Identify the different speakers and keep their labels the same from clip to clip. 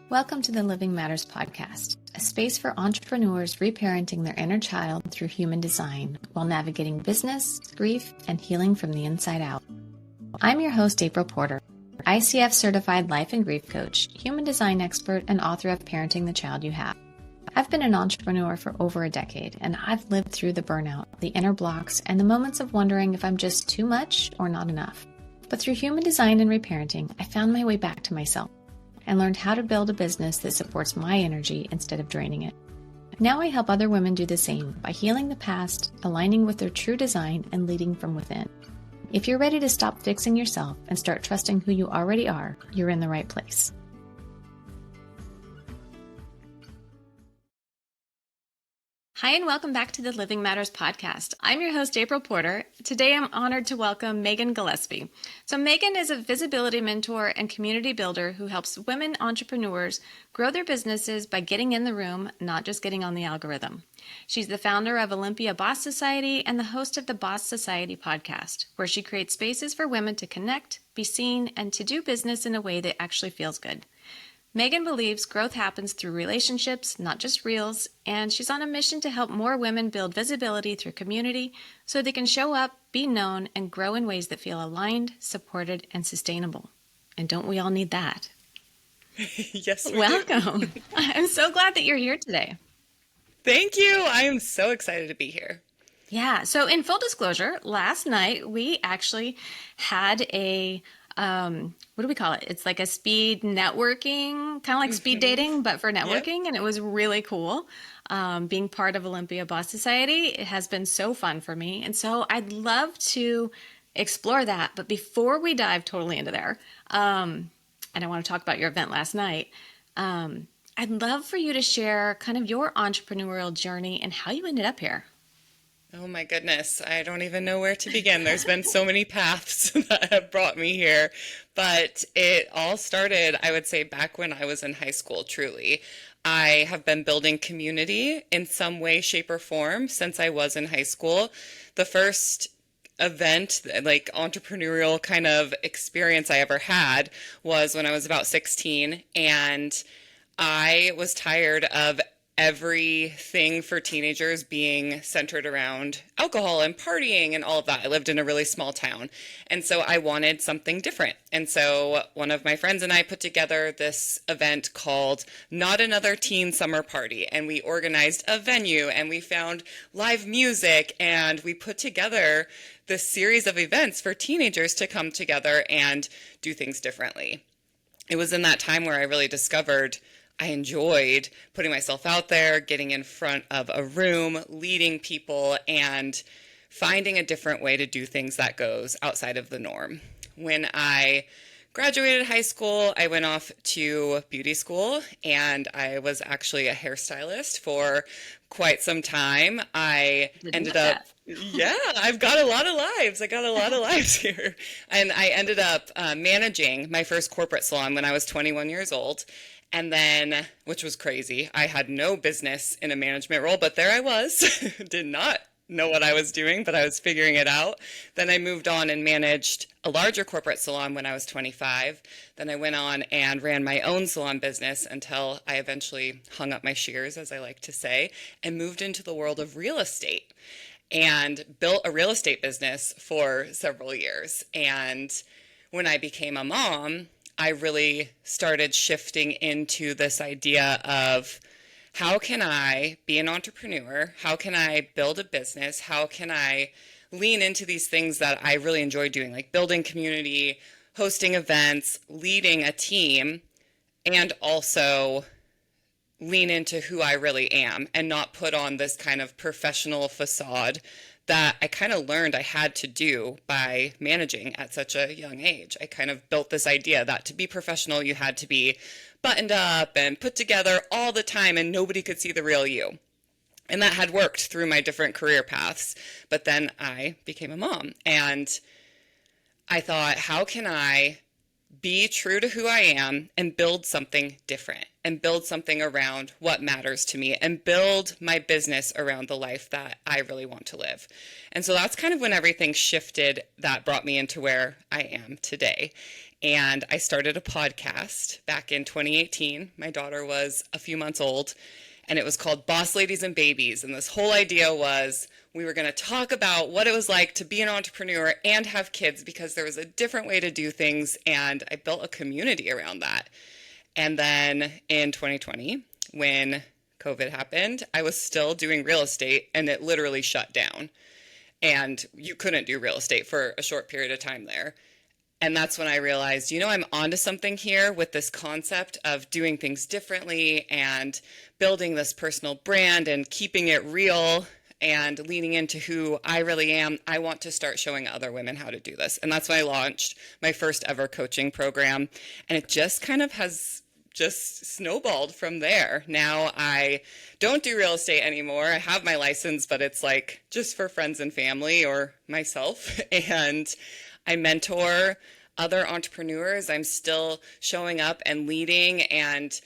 Speaker 1: Welcome to the Living Matters podcast, a space for entrepreneurs reparenting their inner child through human design while navigating business, grief, and healing from the inside out. I'm your host, Aypril Porter, ICF certified life and grief coach, human design expert, and author of Parenting the Child You Have. I've been an entrepreneur for over a decade, and I've lived through the burnout, the inner blocks, and the moments of wondering if I'm just too much or not enough. But through human design and reparenting, I found my way back to myself and learned how to build a business that supports my energy instead of draining it. Now I help other women do the same by healing the past, aligning with their true design, and leading from within. If you're ready to stop fixing yourself and start trusting who you already are, you're in the right place. Hi, and welcome back to the Living Matters podcast. I'm your host, Aypril Porter. Today, I'm honored to welcome Megan Gillespie. So Megan is a visibility mentor and community builder who helps women entrepreneurs grow their businesses by getting in the room, not just getting on the algorithm. She's the founder of Olympia Boss Society and the host of the Boss Society podcast, where she creates spaces for women to connect, be seen, and to do business in a way that actually feels good. Megan believes growth happens through relationships, not just reels, and she's on a mission to help more women build visibility through community so they can show up, be known, and grow in ways that feel aligned, supported, and sustainable. And don't we all need that?
Speaker 2: Yes, we
Speaker 1: Welcome.
Speaker 2: do.
Speaker 1: I'm so glad that you're here today.
Speaker 2: Thank you. I am so excited to be here.
Speaker 1: Yeah. So in full disclosure, last night we actually had a what do we call it? It's like a speed networking, kind of like speed dating, but for networking. Yep. And it was really cool. Being part of Olympia Boss Society, it has been so fun for me. And so I'd love to explore that. But before we dive totally into there, and I want to talk about your event last night, I'd love for you to share kind of your entrepreneurial journey and how you ended up here.
Speaker 2: Oh my goodness. I don't even know where to begin. There's been so many paths that have brought me here, but it all started, I would say, back when I was in high school, truly. I have been building community in some way, shape, or form since I was in high school. The first event, like entrepreneurial kind of experience I ever had was when I was about 16, and I was tired of everything for teenagers being centered around alcohol and partying and all of that. I lived in a really small town, and so I wanted something different. And so one of my friends and I put together this event called Not Another Teen Summer Party, and we organized a venue, and we found live music, and we put together this series of events for teenagers to come together and do things differently. It was in that time where I really discovered I enjoyed putting myself out there, getting in front of a room, leading people, and finding a different way to do things that goes outside of the norm. When I graduated high school, I went off to beauty school, and I was actually a hairstylist for quite some time. I ended up, I've got a lot of lives. I got a lot of lives here. And I ended up managing my first corporate salon when I was 21 years old. And then, which was crazy, I had no business in a management role, but there I was, did not know what I was doing, but I was figuring it out. Then I moved on and managed a larger corporate salon when I was 25. Then I went on and ran my own salon business until I eventually hung up my shears, as I like to say, and moved into the world of real estate and built a real estate business for several years. And when I became a mom, I really started shifting into this idea of how can I be an entrepreneur? How can I build a business? How can I lean into these things that I really enjoy doing, like building community, hosting events, leading a team, and also lean into who I really am and not put on this kind of professional facade that I kind of learned I had to do by managing at such a young age. I kind of built this idea that to be professional, you had to be buttoned up and put together all the time and nobody could see the real you. And that had worked through my different career paths. But then I became a mom, and I thought, how can I be true to who I am and build something different and build something around what matters to me and build my business around the life that I really want to live. And so that's kind of when everything shifted that brought me into where I am today. And I started a podcast back in 2018. My daughter was a few months old, and it was called Boss Ladies and Babies. And this whole idea was we were going to talk about what it was like to be an entrepreneur and have kids, because there was a different way to do things. And I built a community around that. And then in 2020, when COVID happened, I was still doing real estate, and it literally shut down. And you couldn't do real estate for a short period of time there. And that's when I realized, I'm onto something here with this concept of doing things differently and building this personal brand and keeping it real and leaning into who I really am. I want to start showing other women how to do this. And that's when I launched my first ever coaching program. And it just kind of has just snowballed from there. Now I don't do real estate anymore. I have my license, but it's like just for friends and family or myself. And I mentor other entrepreneurs. I'm still showing up and leading and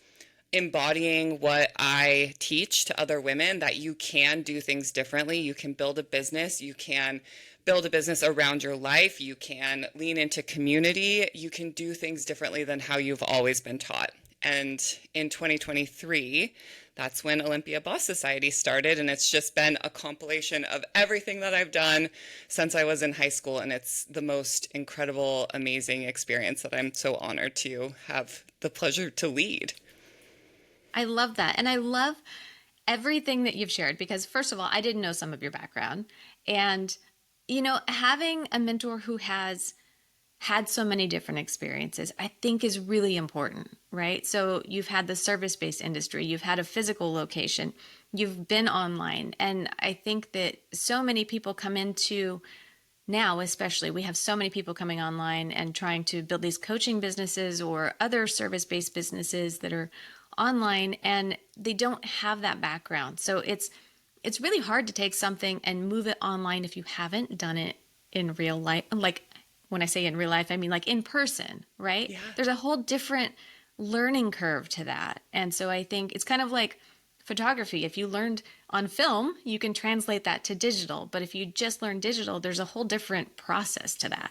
Speaker 2: embodying what I teach to other women, that you can do things differently. You can build a business. You can build a business around your life. You can lean into community. You can do things differently than how you've always been taught. And in 2023, that's when Olympia Boss Society started, and it's just been a compilation of everything that I've done since I was in high school, and it's the most incredible, amazing experience that I'm so honored to have the pleasure to lead.
Speaker 1: I love that, and I love everything that you've shared, because first of all, I didn't know some of your background, and having a mentor who has had so many different experiences, I think is really important, right? So you've had the service-based industry, you've had a physical location, you've been online. And I think that so many people come into now, especially, we have so many people coming online and trying to build these coaching businesses or other service-based businesses that are online, and they don't have that background. So it's really hard to take something and move it online if you haven't done it in real life. Like, when I say in real life, I mean like in person, right?
Speaker 2: Yeah.
Speaker 1: There's a whole different learning curve to that. And so I think it's kind of like photography. If you learned on film, you can translate that to digital. But if you just learn digital, there's a whole different process to that.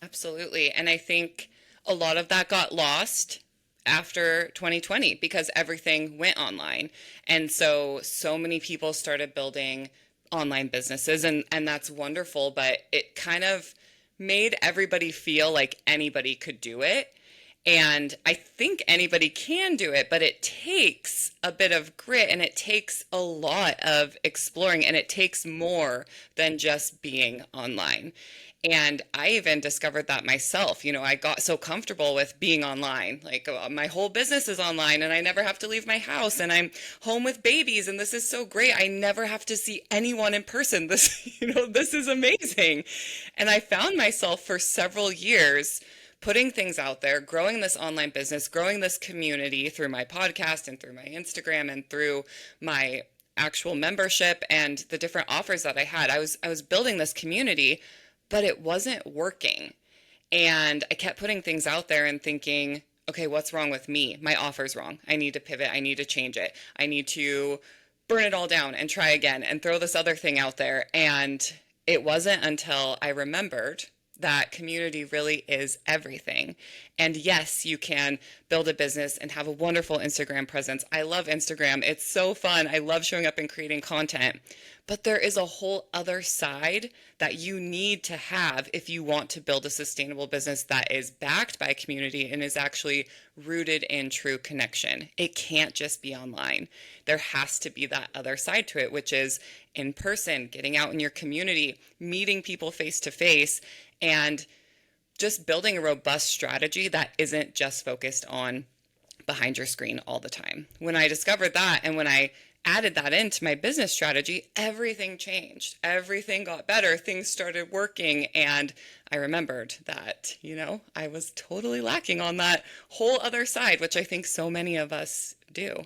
Speaker 2: Absolutely. And I think a lot of that got lost after 2020 because everything went online. And so many people started building online businesses, and that's wonderful, but it kind of made everybody feel like anybody could do it. And I think anybody can do it, but it takes a bit of grit, and it takes a lot of exploring, and it takes more than just being online. And I even discovered that myself. I got so comfortable with being online. Like, my whole business is online, and I never have to leave my house, and I'm home with babies, and this is so great. I never have to see anyone in person. This is amazing. And I found myself for several years putting things out there, growing this online business, growing this community through my podcast and through my Instagram and through my actual membership and the different offers that I had. I was building this community, but it wasn't working. And I kept putting things out there and thinking, okay, what's wrong with me? My offer's wrong. I need to pivot. I need to change it. I need to burn it all down and try again and throw this other thing out there. And it wasn't until I remembered that community really is everything. And yes, you can build a business and have a wonderful Instagram presence. I love Instagram. It's so fun. I love showing up and creating content. But there is a whole other side that you need to have if you want to build a sustainable business that is backed by a community and is actually rooted in true connection. It can't just be online. There has to be that other side to it, which is in person, getting out in your community, meeting people face to face, and just building a robust strategy that isn't just focused on behind your screen all the time. When I discovered that, and when I added that into my business strategy, everything changed. Everything got better. Things started working. And I remembered that, I was totally lacking on that whole other side, which I think so many of us do.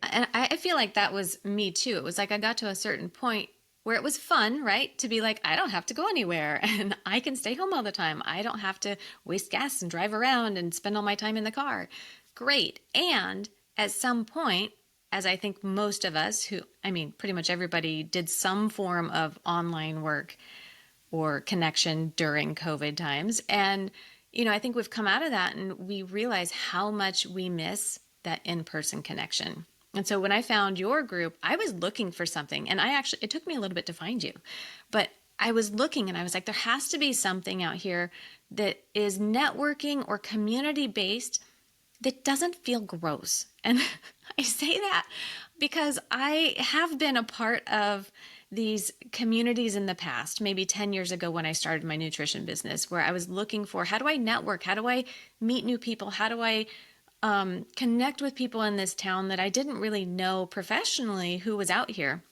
Speaker 1: And I feel like that was me too. It was like I got to a certain point where it was fun, right? To be like, I don't have to go anywhere and I can stay home all the time. I don't have to waste gas and drive around and spend all my time in the car. Great. And at some point, as I think most of us pretty much everybody did some form of online work or connection during COVID times. And I think we've come out of that and we realize how much we miss that in-person connection. And so when I found your group, I was looking for something, and it took me a little bit to find you, but I was looking and I was like, there has to be something out here that is networking or community based that doesn't feel gross. And I say that because I have been a part of these communities in the past, maybe 10 years ago when I started my nutrition business, where I was looking for, how do I network? How do I meet new people? How do I connect with people in this town that I didn't really know professionally who was out here?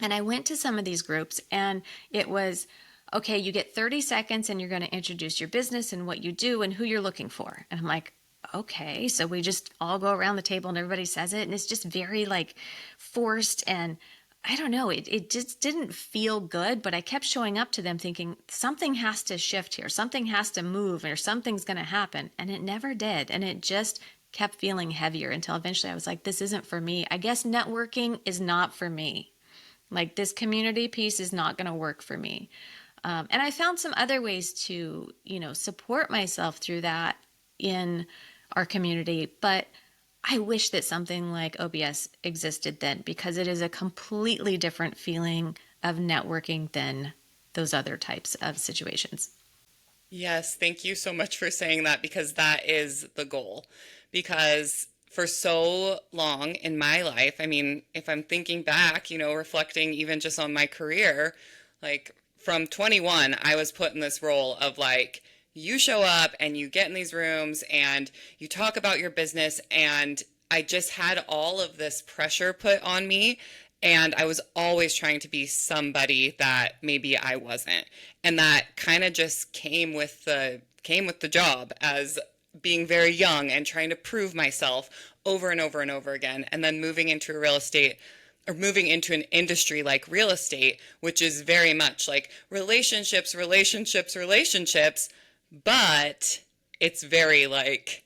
Speaker 1: And I went to some of these groups and it was, okay, you get 30 seconds and you're going to introduce your business and what you do and who you're looking for. And I'm like, okay. So we just all go around the table and everybody says it. And it's just very like forced. And I don't know, it just didn't feel good, but I kept showing up to them thinking something has to shift here. Something has to move or something's going to happen. And it never did. And it just kept feeling heavier until eventually I was like, this isn't for me. I guess networking is not for me. Like this community piece is not going to work for me. And I found some other ways to, support myself through that in our community. But I wish that something like OBS existed then, because it is a completely different feeling of networking than those other types of situations.
Speaker 2: Yes, thank you so much for saying that, because that is the goal. Because for so long in my life, I mean, if I'm thinking back, reflecting even just on my career, like from 21, I was put in this role of like, you show up and you get in these rooms and you talk about your business, and I just had all of this pressure put on me, and I was always trying to be somebody that maybe I wasn't. And that kind of just came with the job, as being very young and trying to prove myself over and over and over again, and then moving into an industry like real estate, which is very much like relationships, relationships, relationships, but it's very like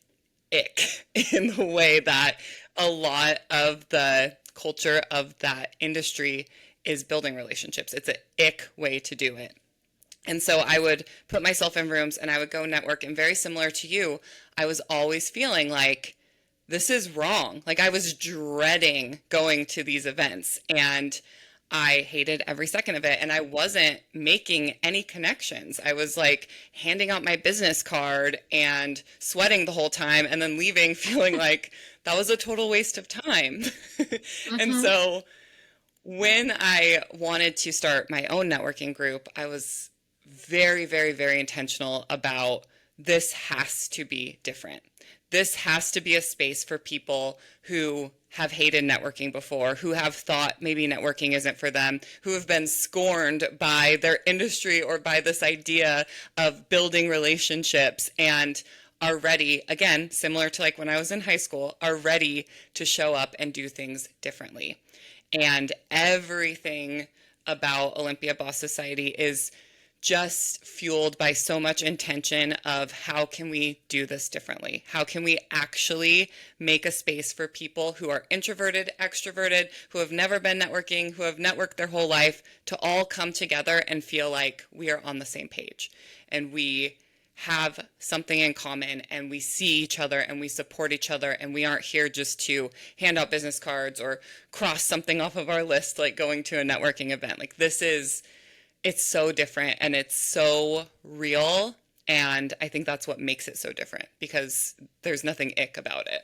Speaker 2: ick in the way that a lot of the culture of that industry is building relationships. It's an ick way to do it. And so I would put myself in rooms and I would go network, and very similar to you, I was always feeling like this is wrong. Like I was dreading going to these events, and I hated every second of it, and I wasn't making any connections. I was like handing out my business card and sweating the whole time, and then leaving feeling like that was a total waste of time. And so when I wanted to start my own networking group, I was very, very, very intentional about this has to be different. This has to be a space for people who have hated networking before, who have thought maybe networking isn't for them, who have been scorned by their industry or by this idea of building relationships, and are ready, again, similar to like when I was in high school, are ready to show up and do things differently. And everything about Olympia Boss Society is just fueled by so much intention of how can we do this differently? How can we actually make a space for people who are introverted, extroverted, who have never been networking, who have networked their whole life, to all come together and feel like we are on the same page and we have something in common and we see each other and we support each other, and we aren't here just to hand out business cards or cross something off of our list like going to a networking event. Like it's so different and it's so real, and I think that's what makes it so different, because there's nothing ick about it.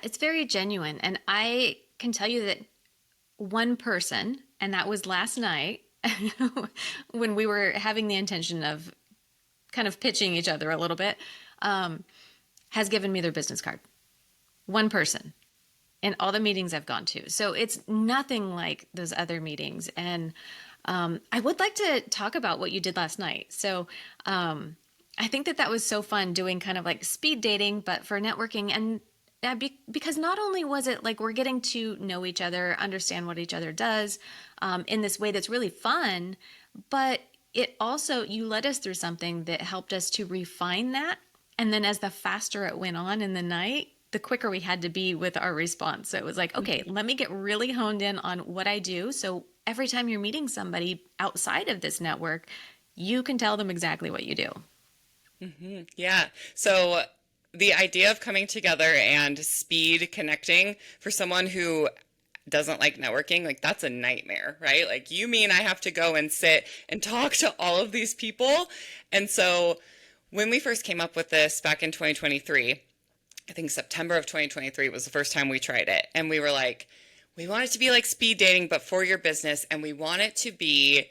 Speaker 1: It's very genuine, and I can tell you that one person, and that was last night when we were having the intention of kind of pitching each other a little bit, has given me their business card. One person in all the meetings I've gone to. So it's nothing like those other meetings. And I would like to talk about what you did last night. So I think that was so fun, doing kind of like speed dating, but for networking. And because not only was it like we're getting to know each other, understand what each other does in this way that's really fun, but it also, you led us through something that helped us to refine that. And then as the faster it went on in the night, the quicker we had to be with our response. So it was like, okay, let me get really honed in on what I do. So every time you're meeting somebody outside of this network, you can tell them exactly what you do.
Speaker 2: Yeah. So the idea of coming together and speed connecting for someone who doesn't like networking, like that's a nightmare, right? Like you mean I have to go and sit and talk to all of these people? And so when we first came up with this back in 2023, I think September of 2023 was the first time we tried it. And we were like, we want it to be like speed dating, but for your business. And we want it to be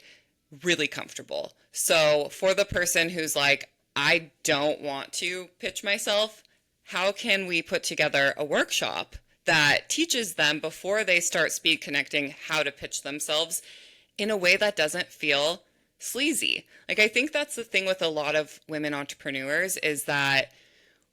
Speaker 2: really comfortable. So for the person who's like, I don't want to pitch myself, how can we put together a workshop that teaches them before they start speed connecting how to pitch themselves in a way that doesn't feel sleazy? Like, I think that's the thing with a lot of women entrepreneurs is that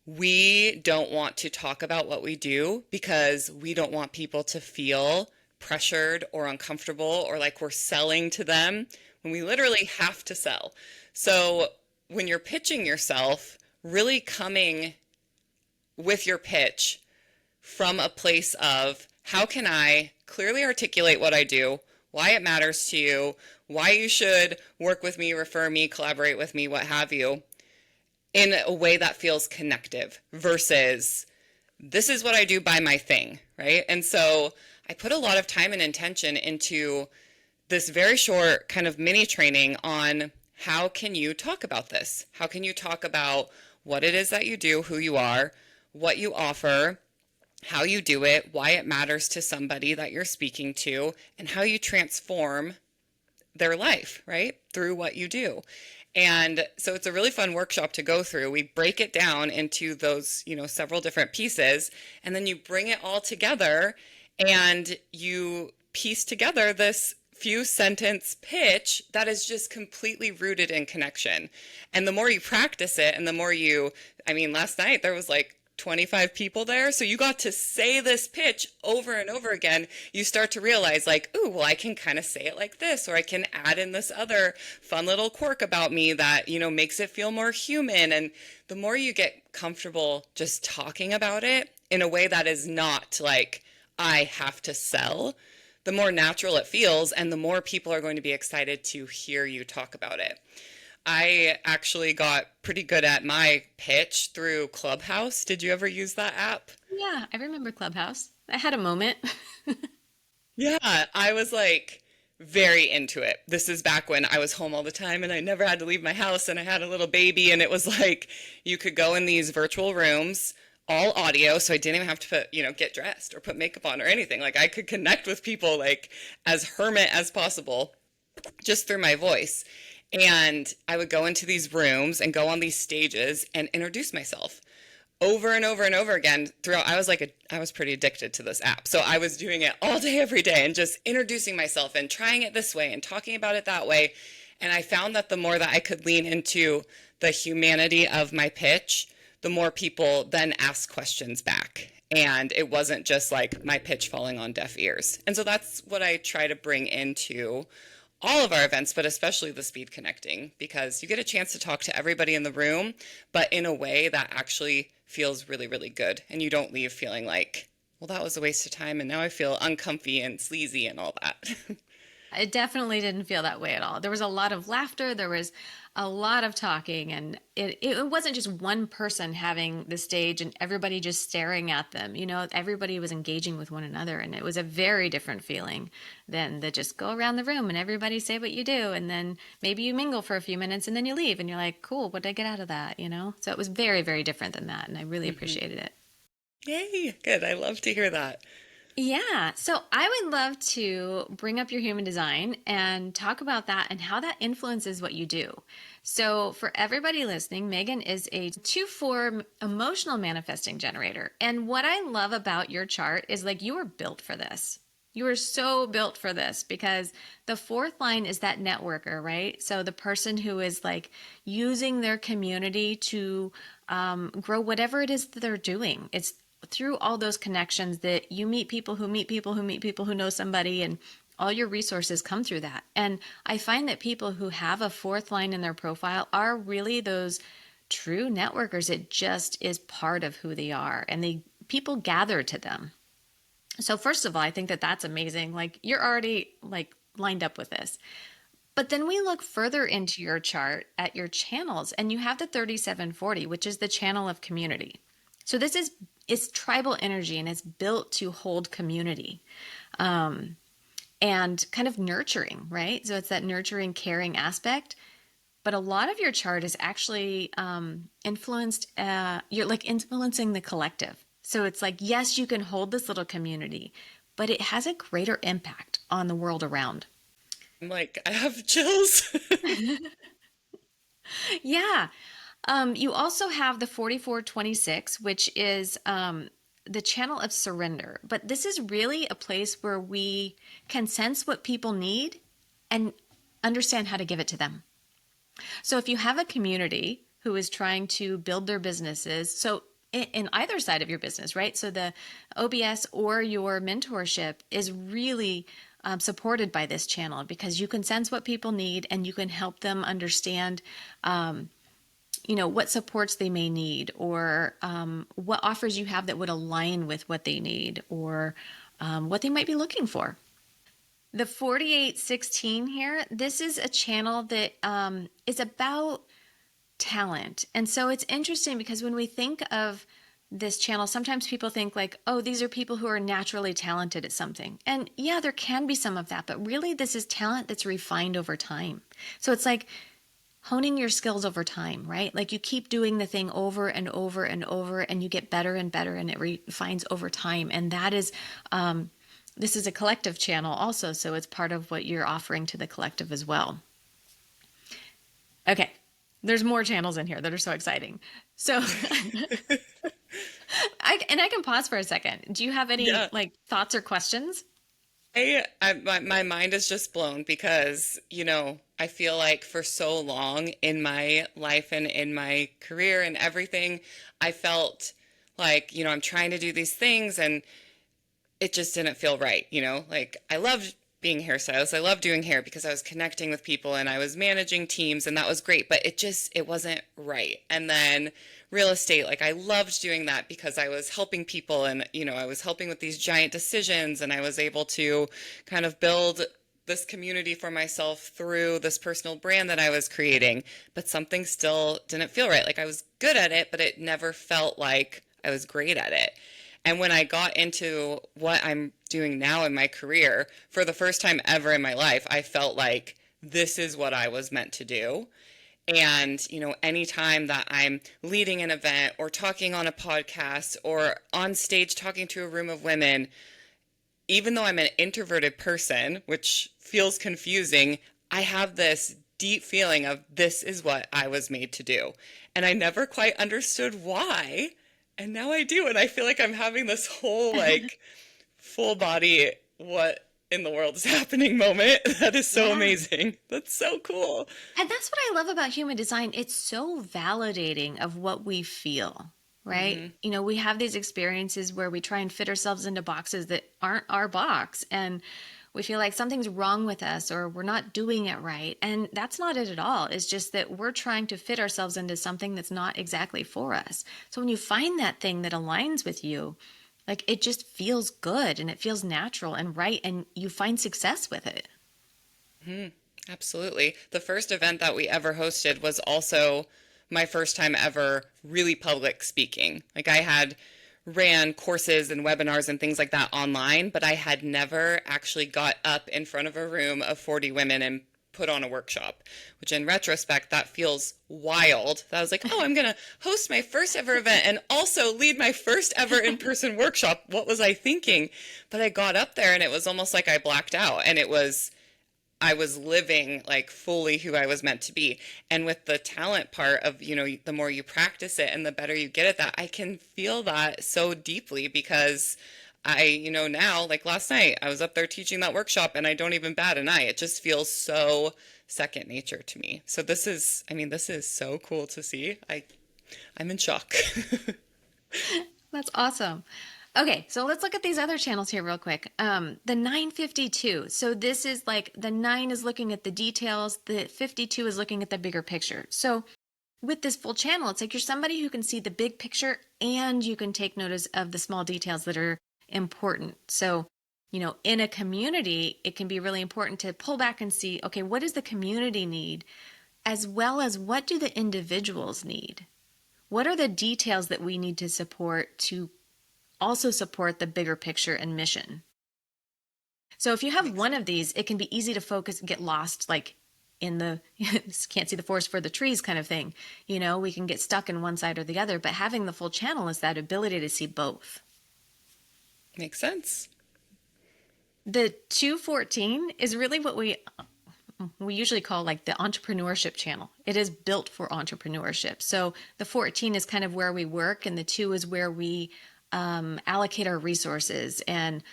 Speaker 2: we don't want to talk about what we do because we don't want people to feel pressured or uncomfortable or like we're selling to them when we literally have to sell. So when you're pitching yourself, really coming with your pitch from a place of how can I clearly articulate what I do, why it matters to you, why you should work with me, refer me, collaborate with me, what have you, in a way that feels connective versus this is what I do by my thing, right? And so I put a lot of time and intention into this very short kind of mini training on how can you talk about this? How can you talk about what it is that you do, who you are, what you offer, how you do it, why it matters to somebody that you're speaking to, and how you transform their life, right? Through what you do. And so it's a really fun workshop to go through. We break it down into those, several different pieces, and then you bring it all together and you piece together this few sentence pitch that is just completely rooted in connection. And the more you practice it and the more last night there was like 25 people there. So you got to say this pitch over and over again. You start to realize like, ooh, well, I can kind of say it like this, or I can add in this other fun little quirk about me that, makes it feel more human. And the more you get comfortable just talking about it in a way that is not like, I have to sell, the more natural it feels and the more people are going to be excited to hear you talk about it. I actually got pretty good at my pitch through Clubhouse. Did you ever use that app?
Speaker 1: Yeah, I remember Clubhouse. I had a moment.
Speaker 2: Yeah, I was like very into it. This is back when I was home all the time and I never had to leave my house and I had a little baby, and it was like you could go in these virtual rooms, all audio, so I didn't even have to put, get dressed or put makeup on or anything. Like I could connect with people like as hermit as possible just through my voice. And I would go into these rooms and go on these stages and introduce myself over and over and over again throughout. I was pretty addicted to this app. So I was doing it all day, every day, and just introducing myself and trying it this way and talking about it that way. And I found that the more that I could lean into the humanity of my pitch, the more people then asked questions back. And it wasn't just like my pitch falling on deaf ears. And so that's what I try to bring into all of our events, but especially the speed connecting, because you get a chance to talk to everybody in the room, but in a way that actually feels really, really good. And you don't leave feeling like, well, that was a waste of time. And now I feel uncomfy and sleazy and all that.
Speaker 1: It definitely didn't feel that way at all. There was a lot of laughter. There was a lot of talking, and it wasn't just one person having the stage and everybody just staring at them. Everybody was engaging with one another, and it was a very different feeling than the just go around the room and everybody say what you do, and then maybe you mingle for a few minutes and then you leave and you're like, cool, what did I get out of that? So it was very, very different than that, and I really appreciated it.
Speaker 2: Yay, good. I love to hear that.
Speaker 1: Yeah, so I would love to bring up your human design and talk about that and how that influences what you do. So, for everybody listening, Megan is a 2-4 emotional manifesting generator. And what I love about your chart is like you were built for this. You are so built for this because the fourth line is that networker, right? So, the person who is like using their community to grow whatever it is that they're doing. It's through all those connections that you meet people who meet people who meet people who know somebody, and all your resources come through that. And I find that people who have a fourth line in their profile are really those true networkers. It just is part of who they are, and people gather to them. So first of all, I think that that's amazing. Like you're already like lined up with this. But then we look further into your chart at your channels, and you have the 3740, which is the channel of community. So this is it's tribal energy, and it's built to hold community. And kind of nurturing, right? So it's that nurturing, caring aspect. But a lot of your chart is actually you're like influencing the collective. So it's like, yes, you can hold this little community, but it has a greater impact on the world around.
Speaker 2: I'm like, I have chills.
Speaker 1: Yeah. You also have the 4426, which is the channel of surrender. But this is really a place where we can sense what people need and understand how to give it to them. So if you have a community who is trying to build their businesses, so in either side of your business, right? So the OBS or your mentorship is really supported by this channel because you can sense what people need and you can help them understand, what supports they may need or what offers you have that would align with what they need or what they might be looking for. The 4816 here, this is a channel that is about talent. And so it's interesting because when we think of this channel, sometimes people think like, oh, these are people who are naturally talented at something. And yeah, there can be some of that, but really this is talent that's refined over time. So it's like honing your skills over time, right? Like you keep doing the thing over and over and over and you get better and better and it refines over time. And that is, this is a collective channel also, so it's part of what you're offering to the collective as well. Okay, there's more channels in here that are so exciting. So, I can pause for a second. Do you have any like thoughts or questions?
Speaker 2: My mind is just blown because, I feel like for so long in my life and in my career and everything, I felt like, I'm trying to do these things and it just didn't feel right, Like I loved being a hairstylist. I loved doing hair because I was connecting with people and I was managing teams and that was great, but it wasn't right. And then real estate, like I loved doing that because I was helping people and, I was helping with these giant decisions and I was able to kind of build this community for myself through this personal brand that I was creating, but something still didn't feel right. Like I was good at it, but it never felt like I was great at it. And when I got into what I'm doing now in my career, for the first time ever in my life, I felt like this is what I was meant to do. And, anytime that I'm leading an event or talking on a podcast or on stage talking to a room of women, even though I'm an introverted person, which feels confusing, I have this deep feeling of this is what I was made to do. And I never quite understood why. And now I do. And I feel like I'm having this whole like full body, what in the world is happening moment. That is so amazing. That's so cool.
Speaker 1: And that's what I love about human design. It's so validating of what we feel, right? Mm-hmm. We have these experiences where we try and fit ourselves into boxes that aren't our box. And we feel like something's wrong with us or we're not doing it right. And that's not it at all. It's just that we're trying to fit ourselves into something that's not exactly for us. So when you find that thing that aligns with you, like it just feels good and it feels natural and right. And you find success with it.
Speaker 2: Mm-hmm. Absolutely. The first event that we ever hosted was also my first time ever really public speaking. Like I had ran courses and webinars and things like that online, but I had never actually got up in front of a room of 40 women and put on a workshop, which in retrospect, that feels wild. I was like, oh, I'm going to host my first ever event and also lead my first ever in-person workshop. What was I thinking? But I got up there and it was almost like I blacked out and I was living like fully who I was meant to be. And with the talent part of, the more you practice it and the better you get at that, I can feel that so deeply because I, now, like last night, I was up there teaching that workshop and I don't even bat an eye. It just feels so second nature to me. So this is so cool to see. I'm in shock.
Speaker 1: That's awesome. Okay, so let's look at these other channels here real quick. The 952. So this is like the 9 is looking at the details. The 52 is looking at the bigger picture. So with this full channel, it's like you're somebody who can see the big picture and you can take notice of the small details that are important. So in a community, it can be really important to pull back and see, okay, what does the community need? As well as what do the individuals need? What are the details that we need to support to also support the bigger picture and mission? So if you have one of these, it can be easy to focus and get lost, like in the can't see the forest for the trees kind of thing. We can get stuck in one side or the other, but having the full channel is that ability to see both.
Speaker 2: Makes sense.
Speaker 1: The 214 is really what we usually call like the entrepreneurship channel. It is built for entrepreneurship. So the 14 is kind of where we work, and the 2 is where we allocate our resources and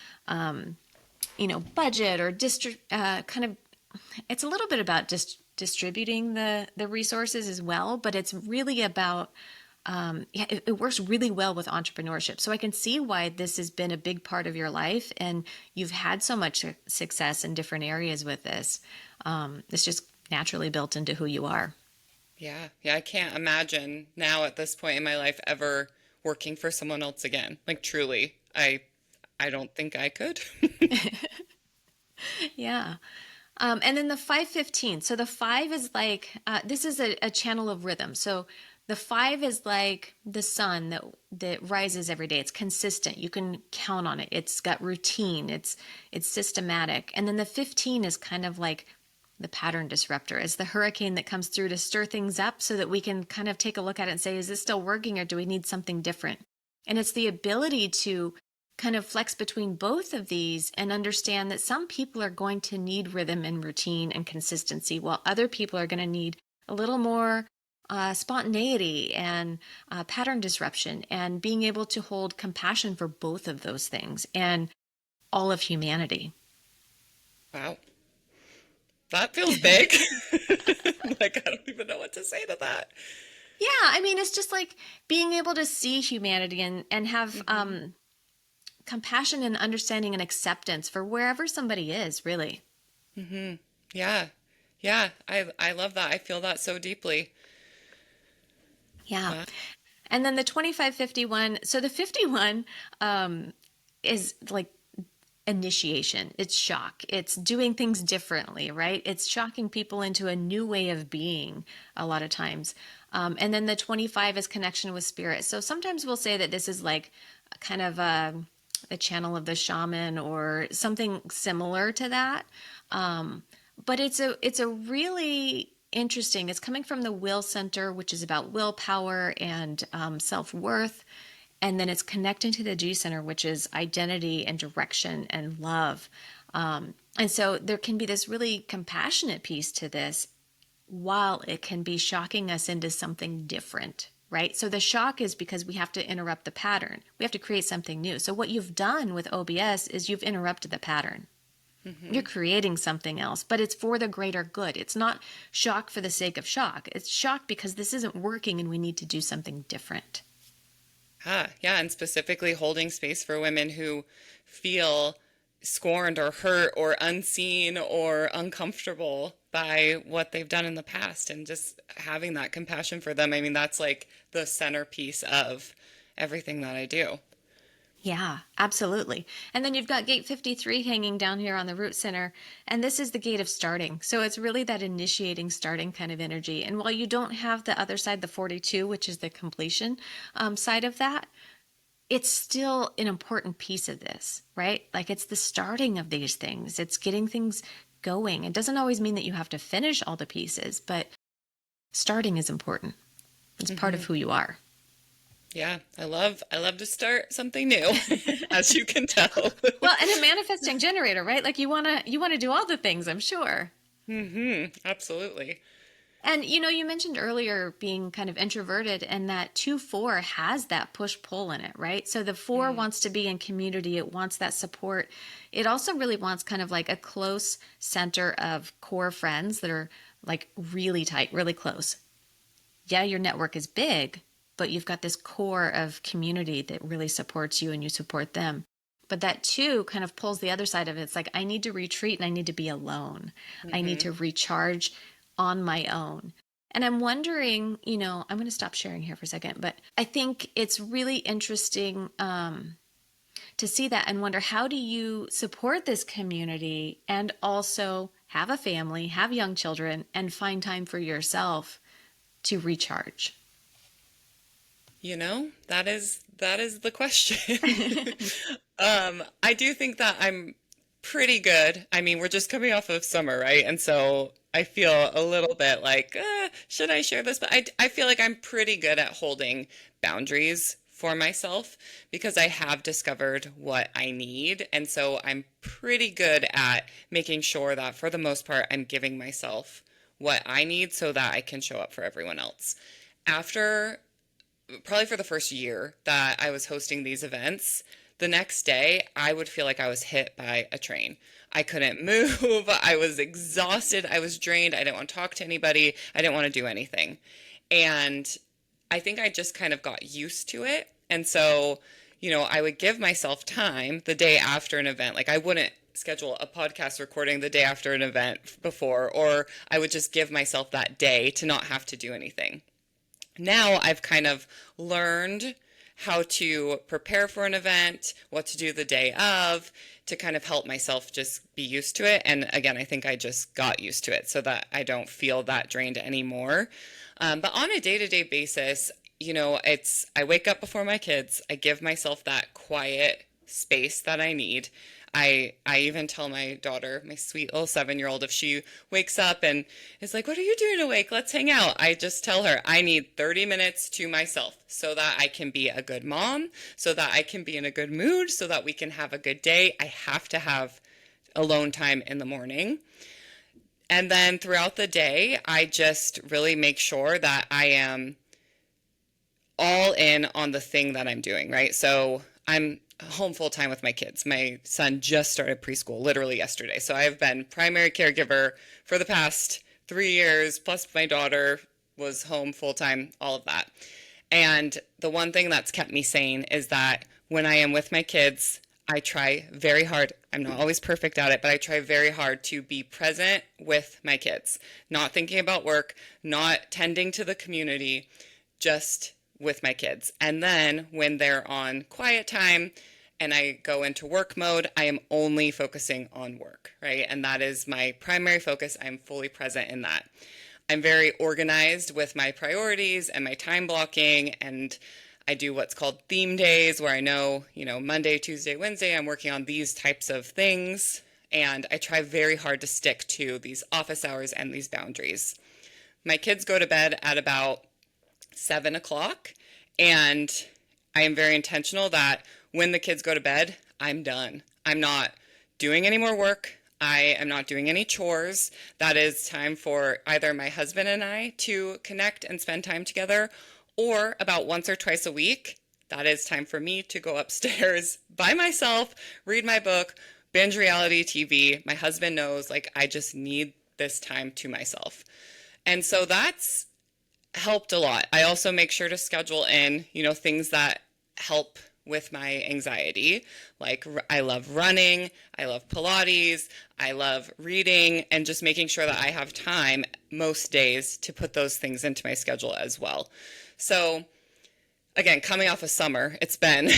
Speaker 1: budget or kind of. It's a little bit about distributing the resources as well, but it's really about it works really well with entrepreneurship. So I can see why this has been a big part of your life, and you've had so much success in different areas with this. It's just naturally built into who you are.
Speaker 2: Yeah. I can't imagine now at this point in my life ever working for someone else again. Like truly, I don't think I could.
Speaker 1: Yeah. And then the 515. So the 5 is like, this is a channel of rhythm. So the 5 is like the sun that rises every day. It's consistent. You can count on it. It's got routine. It's systematic. And then the 15 is kind of like the pattern disruptor. It's the hurricane that comes through to stir things up so that we can kind of take a look at it and say, is this still working or do we need something different? And it's the ability to kind of flex between both of these and understand that some people are going to need rhythm and routine and consistency, while other people are going to need a little more spontaneity and pattern disruption, and being able to hold compassion for both of those things and all of humanity.
Speaker 2: Wow. That feels big. Like, I don't even know what to say to that.
Speaker 1: Yeah, I mean, it's just like being able to see humanity and have compassion and understanding and acceptance for wherever somebody is, really.
Speaker 2: Mm-hmm. Yeah. I love that. I feel that so deeply.
Speaker 1: Yeah. And then the 2551. So the 51 is like initiation. It's shock. It's doing things differently, right? It's shocking people into a new way of being a lot of times. And then the 25 is connection with spirit. So sometimes we'll say that this is like kind of the channel of the shaman or something similar to that. But it's a really interesting, it's coming from the will center, which is about willpower and self-worth. And then it's connecting to the G center, which is identity and direction and love. And so there can be this really compassionate piece to this, while it can be shocking us into something different, right? So the shock is because we have to interrupt the pattern. We have to create something new. So what you've done with OBS is you've interrupted the pattern. Mm-hmm. You're creating something else, but it's for the greater good. It's not shock for the sake of shock. It's shock because this isn't working and we need to do something different.
Speaker 2: Yeah, and specifically holding space for women who feel scorned or hurt or unseen or uncomfortable by what they've done in the past, and just having that compassion for them. I mean, that's like the centerpiece of everything that I do.
Speaker 1: Yeah, absolutely. And then you've got gate 53 hanging down here on the root center, and this is the gate of starting. So it's really that initiating, starting kind of energy. And while you don't have the other side, the 42, which is the completion side of that, it's still an important piece of this, right? Like it's the starting of these things. It's getting things going. It doesn't always mean that you have to finish all the pieces, but starting is important. It's part of who you are.
Speaker 2: Yeah, I love to start something new, as you can tell.
Speaker 1: Well, and a manifesting generator, right? Like you want to do all the things, I'm sure.
Speaker 2: Absolutely.
Speaker 1: And you mentioned earlier being kind of introverted, and that 2-4 has that push-pull in it, right? So the 4 wants to be in community. It wants that support. It also really wants kind of like a close center of core friends that are like really tight, really close. Yeah, your network is big, but you've got this core of community that really supports you and you support them. But that 2 kind of pulls the other side of it. It's like, I need to retreat and I need to be alone. I need to recharge on my own. And I'm wondering, I'm going to stop sharing here for a second, but I think it's really interesting to see that and wonder, how do you support this community and also have a family, have young children, and find time for yourself to recharge?
Speaker 2: That is the question. I do think that I'm pretty good. I mean, we're just coming off of summer, right? And so I feel a little bit like, should I share this? But I feel like I'm pretty good at holding boundaries for myself because I have discovered what I need. And so I'm pretty good at making sure that for the most part, I'm giving myself what I need so that I can show up for everyone else. After probably for the first year that I was hosting these events, the next day I would feel like I was hit by a train. I couldn't move. I was exhausted. I was drained. I didn't want to talk to anybody. I didn't want to do anything. And I think I just kind of got used to it. And so, I would give myself time the day after an event. Like I wouldn't schedule a podcast recording the day after an event before, or I would just give myself that day to not have to do anything. Now I've kind of learned how to prepare for an event, what to do the day of, to kind of help myself just be used to it. And again, I think I just got used to it so that I don't feel that drained anymore. But on a day-to-day basis, I wake up before my kids. I give myself that quiet space that I need. I even tell my daughter, my sweet little 7-year-old, if she wakes up and is like, what are you doing awake? Let's hang out. I just tell her I need 30 minutes to myself so that I can be a good mom, so that I can be in a good mood, so that we can have a good day. I have to have alone time in the morning. And then throughout the day, I just really make sure that I am all in on the thing that I'm doing, right? So I'm home full time with my kids. My son just started preschool literally yesterday. So I've been primary caregiver for the past 3 years, plus my daughter was home full time, all of that. And the one thing that's kept me sane is that when I am with my kids, I try very hard. I'm not always perfect at it, but I try very hard to be present with my kids, not thinking about work, not tending to the community, just with my kids. And then when they're on quiet time and I go into work mode, I am only focusing on work, right? And that is my primary focus. I'm fully present in that. I'm very organized with my priorities and my time blocking, and I do what's called theme days where I know, Monday, Tuesday, Wednesday, I'm working on these types of things. And I try very hard to stick to these office hours and these boundaries. My kids go to bed at about 7 o'clock, and I am very intentional that when the kids go to bed, I'm done. I'm not doing any more work. I am not doing any chores. That is time for either my husband and I to connect and spend time together, or about once or twice a week, that is time for me to go upstairs by myself, read my book, binge reality TV. My husband knows, I just need this time to myself. And so that's helped a lot. I also make sure to schedule in, things that help with my anxiety. Like I love running, I love Pilates, I love reading, and just making sure that I have time most days to put those things into my schedule as well. So again, coming off of summer, it's been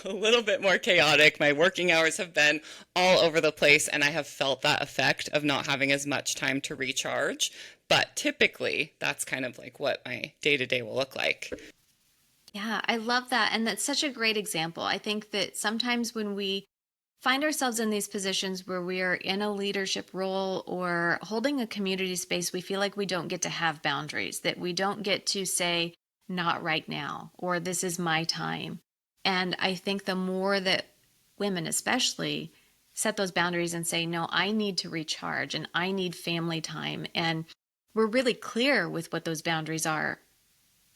Speaker 2: a little bit more chaotic. My working hours have been all over the place, and I have felt that effect of not having as much time to recharge. But typically, that's kind of like what my day-to-day will look like.
Speaker 1: Yeah, I love that. And that's such a great example. I think that sometimes when we find ourselves in these positions where we are in a leadership role or holding a community space, we feel like we don't get to have boundaries, that we don't get to say, not right now, or this is my time. And I think the more that women especially set those boundaries and say, no, I need to recharge and I need family time, and we're really clear with what those boundaries are,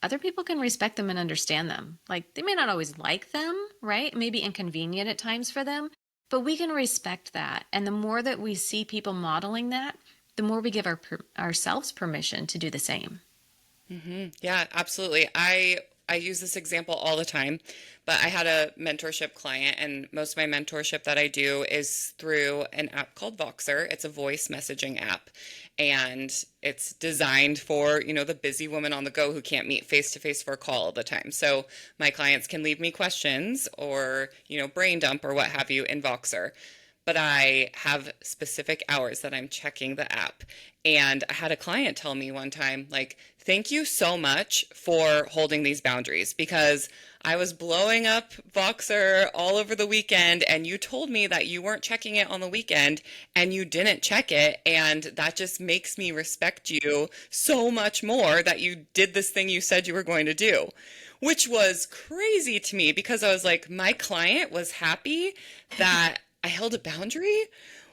Speaker 1: other people can respect them and understand them. Like, they may not always like them, right? It may be inconvenient at times for them, but we can respect that. And the more that we see people modeling that, the more we give ourselves permission to do the same.
Speaker 2: Mm-hmm. Yeah, absolutely. I I use this example all the time, but I had a mentorship client, and most of my mentorship that I do is through an app called Voxer. It's a voice messaging app, and it's designed for, the busy woman on the go who can't meet face to face for a call all the time. So my clients can leave me questions or, brain dump or what have you in Voxer. But I have specific hours that I'm checking the app. And I had a client tell me one time, like, thank you so much for holding these boundaries, because I was blowing up Voxer all over the weekend and you told me that you weren't checking it on the weekend and you didn't check it. And that just makes me respect you so much more that you did this thing you said you were going to do, which was crazy to me because I was like, my client was happy that I held a boundary,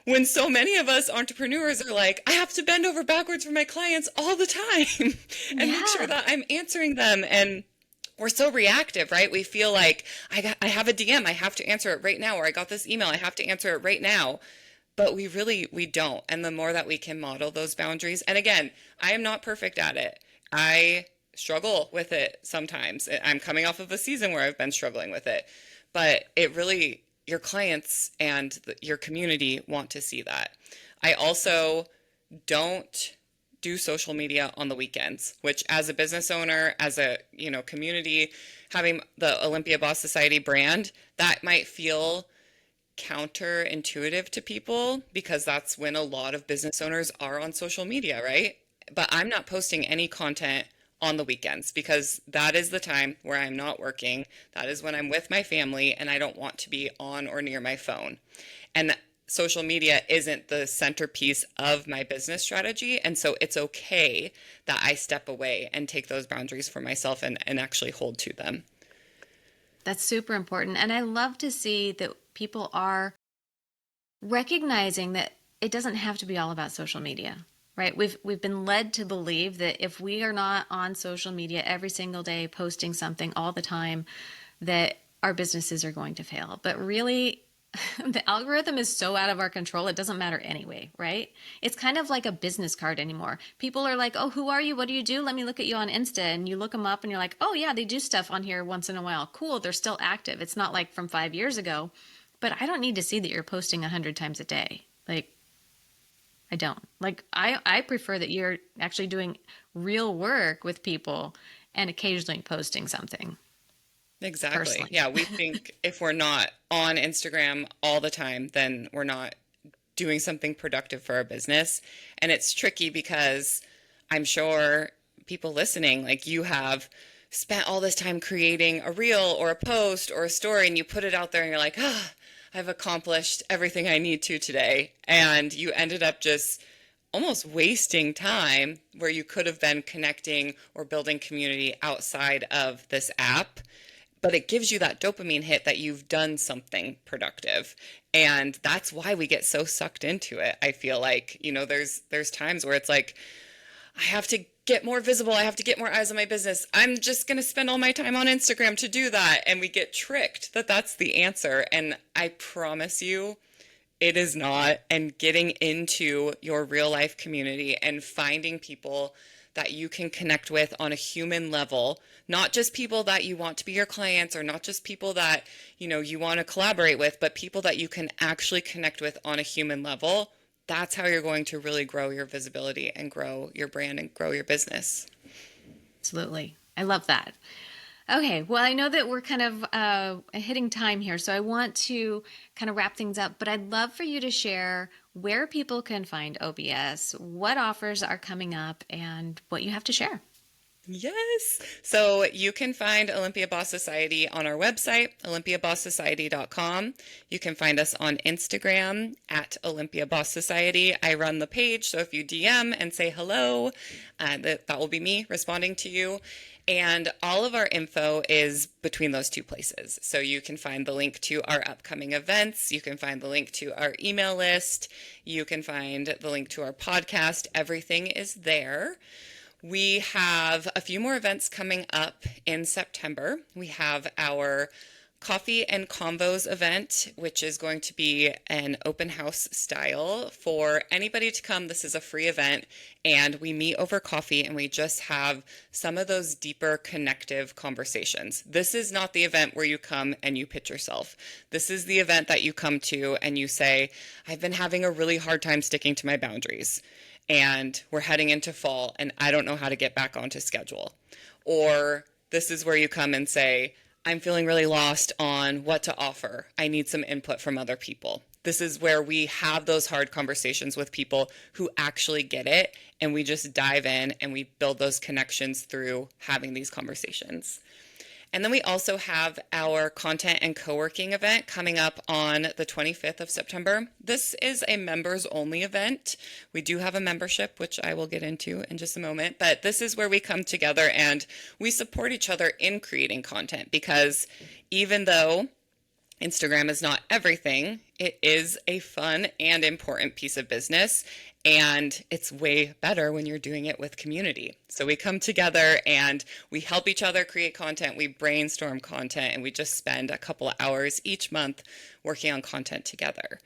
Speaker 2: when so many of us entrepreneurs are like, I have to bend over backwards for my clients all the time and make sure that I'm answering them. And we're so reactive, right? We feel like I have a DM, I have to answer it right now, or I got this email, I have to answer it right now. But we don't. And the more that we can model those boundaries, and again, I am not perfect at it. I struggle with it sometimes. I'm coming off of a season where I've been struggling with it, but your clients and your community want to see that. I also don't do social media on the weekends, which as a business owner, as a, community, having the Olympia Boss Society brand, that might feel counterintuitive to people because that's when a lot of business owners are on social media, right? But I'm not posting any content on the weekends because that is the time where I'm not working. That is when I'm with my family and I don't want to be on or near my phone. And social media isn't the centerpiece of my business strategy. And so it's okay that I step away and take those boundaries for myself and actually hold to them.
Speaker 1: That's super important. And I love to see that people are recognizing that it doesn't have to be all about social media. Right? We've been led to believe that if we are not on social media every single day, posting something all the time, that our businesses are going to fail. But really, the algorithm is so out of our control, it doesn't matter anyway, right? It's kind of like a business card anymore. People are like, oh, who are you? What do you do? Let me look at you on Insta. And you look them up and you're like, oh yeah, they do stuff on here once in a while. Cool, they're still active. It's not like from 5 years ago. But I don't need to see that you're posting 100 times a day. Like, I don't. Like, I prefer that you're actually doing real work with people and occasionally posting something.
Speaker 2: Exactly.
Speaker 1: Personally.
Speaker 2: Yeah, we think if we're not on Instagram all the time, then we're not doing something productive for our business. And it's tricky because I'm sure people listening, like you have spent all this time creating a reel or a post or a story and you put it out there and you're like, I've accomplished everything I need to today. And you ended up just almost wasting time where you could have been connecting or building community outside of this app. But it gives you that dopamine hit that you've done something productive. And that's why we get so sucked into it. I feel like, there's times where it's like, I have to get more visible. I have to get more eyes on my business. I'm just going to spend all my time on Instagram to do that. And we get tricked that that's the answer. And I promise you, it is not. And getting into your real life community and finding people that you can connect with on a human level, not just people that you want to be your clients or not just people that, you want to collaborate with, but people that you can actually connect with on a human level. That's how you're going to really grow your visibility and grow your brand and grow your business.
Speaker 1: Absolutely. I love that. Okay. Well, I know that we're kind of hitting time here, so I want to kind of wrap things up, but I'd love for you to share where people can find OBS, what offers are coming up, and what you have to share.
Speaker 2: Yes. So you can find Olympia Boss Society on our website, olympiabosssociety.com. You can find us on Instagram at Olympia Boss Society. I run the page, so if you DM and say hello, that will be me responding to you. And all of our info is between those two places. So you can find the link to our upcoming events. You can find the link to our email list. You can find the link to our podcast. Everything is there. We have a few more events coming up in September. We have our coffee and convos event, which is going to be an open house style for anybody to come. This is a free event, and we meet over coffee and we just have some of those deeper connective conversations. This is not the event where you come and you pitch yourself. This is the event that you come to and you say, I've been having a really hard time sticking to my boundaries, and we're heading into fall and I don't know how to get back onto schedule. Or this is where you come and say, I'm feeling really lost on what to offer. I need some input from other people. This is where we have those hard conversations with people who actually get it, and we just dive in and we build those connections through having these conversations. And then we also have our content and co-working event coming up on the 25th of September. This is a members only event. We do have a membership, which I will get into in just a moment, but this is where we come together and we support each other in creating content, because even though Instagram is not everything, it is a fun and important piece of business, and it's way better when you're doing it with community. So we come together and we help each other create content, we brainstorm content, and we just spend a couple of hours each month working on content together.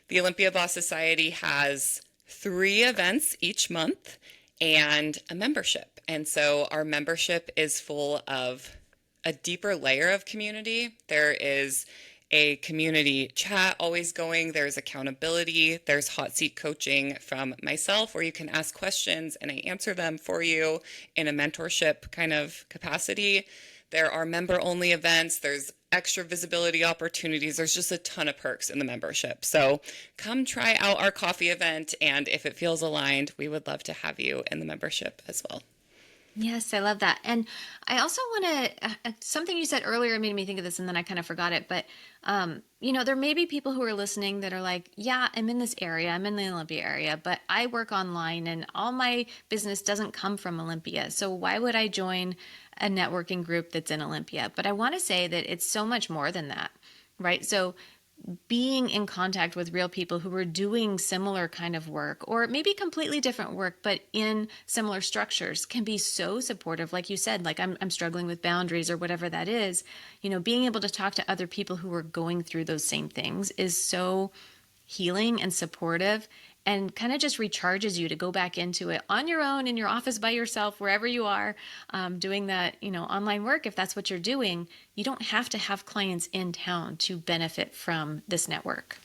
Speaker 2: The Olympia Boss Society has 3 events each month and a membership. And so our membership is full of a deeper layer of community. There is a community chat always going. There's accountability. There's hot seat coaching from myself where you can ask questions and I answer them for you in a mentorship kind of capacity. There are member only events. There's extra visibility opportunities. There's just a ton of perks in the membership. So come try out our coffee event. And if it feels aligned, we would love to have you in the membership as well.
Speaker 1: Yes, I love that. And I also want to, something you said earlier made me think of this and then I kind of forgot it. But, there may be people who are listening that are like, yeah, I'm in this area. I'm in the Olympia area, but I work online and all my business doesn't come from Olympia. So why would I join a networking group that's in Olympia? But I want to say that it's so much more than that, right? So being in contact with real people who are doing similar kind of work or maybe completely different work, but in similar structures can be so supportive. Like you said, like I'm struggling with boundaries or whatever that is, being able to talk to other people who are going through those same things is so healing and supportive and kind of just recharges you to go back into it on your own in your office by yourself, wherever you are, doing that, online work. If that's what you're doing, you don't have to have clients in town to benefit from this network.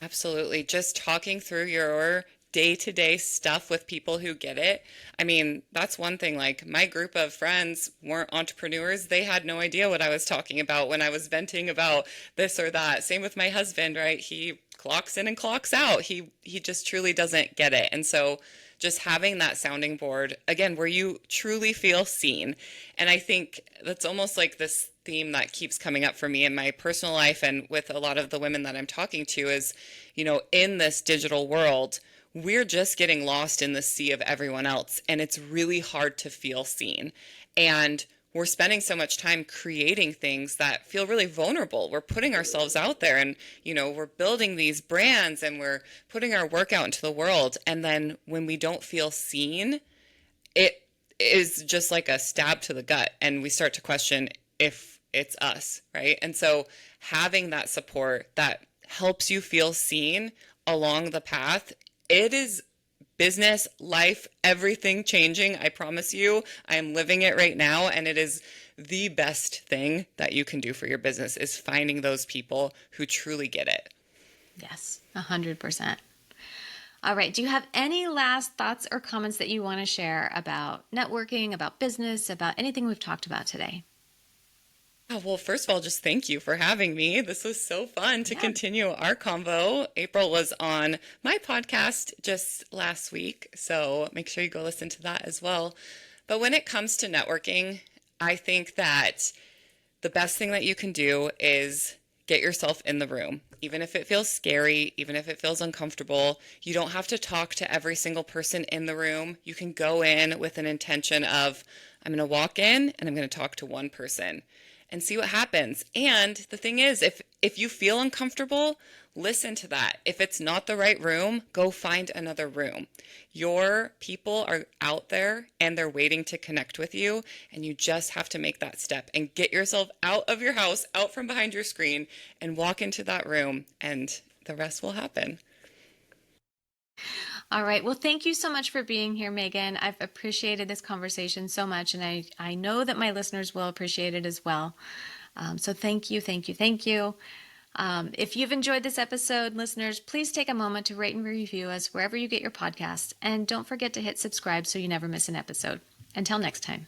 Speaker 2: Absolutely. Just talking through your day-to-day stuff with people who get it. I mean, that's one thing. Like my group of friends weren't entrepreneurs. They had no idea what I was talking about when I was venting about this or that. Same with my husband, right? He clocks in and clocks out. He just truly doesn't get it. And so just having that sounding board, again, where you truly feel seen. And I think that's almost like this theme that keeps coming up for me in my personal life and with a lot of the women that I'm talking to is, in this digital world, we're just getting lost in the sea of everyone else. And it's really hard to feel seen. And we're spending so much time creating things that feel really vulnerable. We're putting ourselves out there and, we're building these brands and we're putting our work out into the world. And then when we don't feel seen, it is just like a stab to the gut. And we start to question if it's us, right? And so having that support that helps you feel seen along the path, it is business, life, everything changing. I promise you, I am living it right now. And it is the best thing that you can do for your business is finding those people who truly get it.
Speaker 1: Yes, 100%. All right. Do you have any last thoughts or comments that you want to share about networking, about business, about anything we've talked about today?
Speaker 2: Oh, well, first of all, just thank you for having me. This was so fun to continue our convo. Aypril was on my podcast just last week, so make sure you go listen to that as well. But when it comes to networking, I think that the best thing that you can do is get yourself in the room. Even if it feels scary, even if it feels uncomfortable, you don't have to talk to every single person in the room. You can go in with an intention of, I'm going to walk in and I'm going to talk to one person. and see what happens. And the thing is, if you feel uncomfortable, listen to that. If it's not the right room, go find another room. Your people are out there and they're waiting to connect with you, and you just have to make that step and get yourself out of your house, out from behind your screen, and walk into that room, and the rest will happen.
Speaker 1: All right. Well, thank you so much for being here, Megan. I've appreciated this conversation so much, and I know that my listeners will appreciate it as well. So thank you, thank you, thank you. If you've enjoyed this episode, listeners, please take a moment to rate and review us wherever you get your podcasts. And don't forget to hit subscribe so you never miss an episode. Until next time.